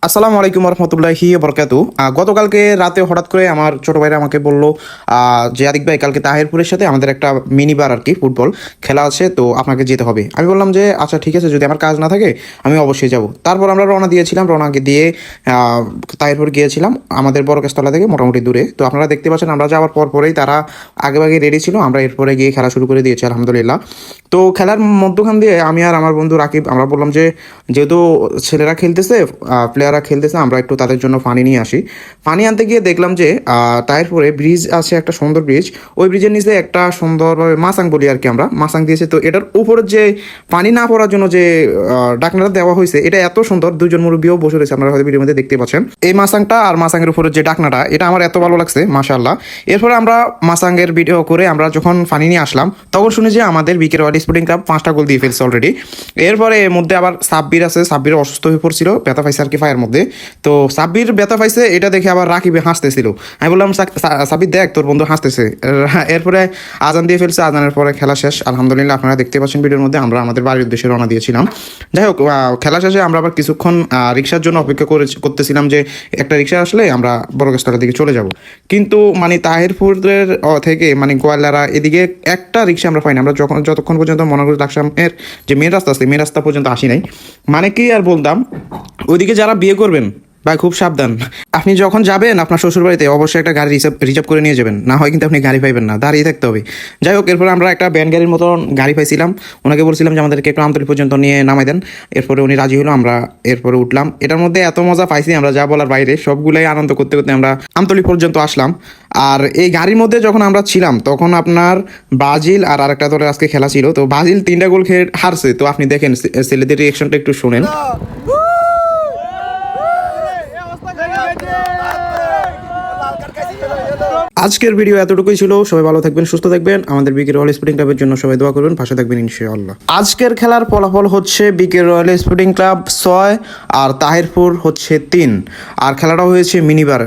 আসসালামু আলাইকুম রহমতুল্লাহি বরকাতু। গতকালকে রাতে হঠাৎ করে আমার ছোট ভাইরা আমাকে বললো যে আদিক ভাই, কালকে তাহিরপুরের সাথে আমাদের একটা মিনি বার আর কি ফুটবল খেলা আছে, তো আপনাকে যেতে হবে। আমি বললাম যে আচ্ছা ঠিক আছে, যদি আমার কাজ না থাকে আমি অবশ্যই যাব। তারপর আমরা রওনা দিয়েছিলাম, রওনাকে দিয়ে তাহিরপুর গিয়েছিলাম আমাদের বড় গাছতলা থেকে মোটামুটি দূরে। তো আপনারা দেখতে পাচ্ছেন আমরা যাওয়ার পরেই তারা আগে রেডি ছিল, আমরা এরপরে গিয়ে খেলা শুরু করে দিয়েছি আলহামদুলিল্লাহ। তো খেলার মধ্যখান দিয়ে আমি আর আমার বন্ধু রাকিব আমরা বললাম যে যেহেতু ছেলেরা খেলতেছে, প্লেয়াররা খেলতেছে, আমরা একটু তাদের জন্য পানি নিয়ে আসি। পানি আনতে গিয়ে দেখলাম যে তারপরে ব্রিজ আছে, একটা সুন্দর ব্রিজ। ওই ব্রিজের নিচে একটা সুন্দর মাসাং বলি আর কি, আমরা মাসাং দিয়েছি। তো এটার উপরে যে পানি না পড়ার জন্য যে ডাকনাটা দেওয়া হয়েছে, এটা এত সুন্দর। দুজন মুরব্বীও বসে রয়েছে, আপনারা হয়তো ভিডিওর মধ্যে দেখতে পাচ্ছেন। এই মাসাংটা আর মাসাংয়ের উপরে যে ডাকনাটা, এটা আমার এত ভালো লাগছে মাশাআল্লাহ। এরপরে আমরা মাসাংয়ের ভিডিও করে আমরা যখন পানি নিয়ে আসলাম, তখন শুনি যে আমাদের বিকের ওয়ার্ল্ড স্পোর্টিং ক্লাব 5টা গোল দিয়ে ফেলছে অলরেডি। এরপরে এর মধ্যে আবার সাব্বির আছে, সাব্বির অসুস্থ হয়ে পড়ছিল, ব্যথা পাইছে আর কি ফায়ের মধ্যে। তো সাব্বির ব্যথা পাইছে, এটা দেখে আবার রাকিবে হাসতেছিল। আমি বললাম সাব্বির দেখ, তোর বন্ধু হাসতেছে। এরপরে আজান দিয়ে ফেলছে, আজানের পরে খেলা শেষ আলহামদুলিল্লাহ। আপনারা দেখতে পাচ্ছেন ভিডিওর মধ্যে আমরা আমাদের বাড়ির উদ্দেশ্যে রওনা দিয়েছিলাম। যাই হোক, খেলা শেষে আমরা আবার কিছুক্ষণ রিক্সার জন্য অপেক্ষা করতেছিলাম যে একটা রিক্সা আসলে আমরা বড়গাছতলার দিকে চলে যাব। কিন্তু মানে তাহিরপুরের থেকে মানে গোয়ালারা এদিকে একটা রিক্সা আমরা পাইনি। আমরা যতক্ষণ পর্যন্ত মনোরঞ্জন লাকসামের যে মেন রাস্তা আছে, মেন রাস্তা পর্যন্ত আসি নাই। মানে কি আর বলতাম, ওইদিকে যারা বিয়ে করবেন ভাই খুব সাবধান। আপনি যখন যাবেন আপনার শ্বশুর বাড়িতে, অবশ্যই একটা গাড়ি রিজার্ভ করে নিয়ে যাবেন, না হয় কিন্তু আপনি গাড়ি পাইবেন না, দাঁড়িয়ে থাকতে হবে। যাই হোক, এরপরে আমরা একটা ব্যান গাড়ির মতন গাড়ি পাইছিলাম। ওনাকে বলছিলাম যে আমাদেরকে একটু আমতলী পর্যন্ত নিয়ে নামাই দেন। এরপরে উনি রাজি হলো, আমরা এরপরে উঠলাম। এটার মধ্যে এত মজা পাইছি আমরা যা বলার বাইরে, সবগুলাই আনন্দ করতে করতে আমরা আমতলী পর্যন্ত আসলাম। আর এই গাড়ির মধ্যে যখন আমরা ছিলাম, তখন আপনার ব্রাজিল আর আরেকটা দলের আজকে খেলা ছিল। তো ব্রাজিল 3টা গোল খেয়ে হারছে। তো আপনি দেখেন ছেলেদের রিয়েকশনটা একটু শুনেন। আজকের ভিডিও এতটুকুই ছিল। সবাই ভালো থাকবেন, সুস্থ থাকবেন। আমাদের বিকের রয়্যাল স্পোর্টিং ক্লাবের জন্য সবাই দোয়া করবেন, পাশে থাকবেন ইনশাআল্লাহ। আজকের খেলার ফলাফল হচ্ছে বিকের রয়্যাল স্পোর্টিং ক্লাব 6 আর তাহিরপুর হচ্ছে 3। আর খেলাটা হয়েছে মিনিবার।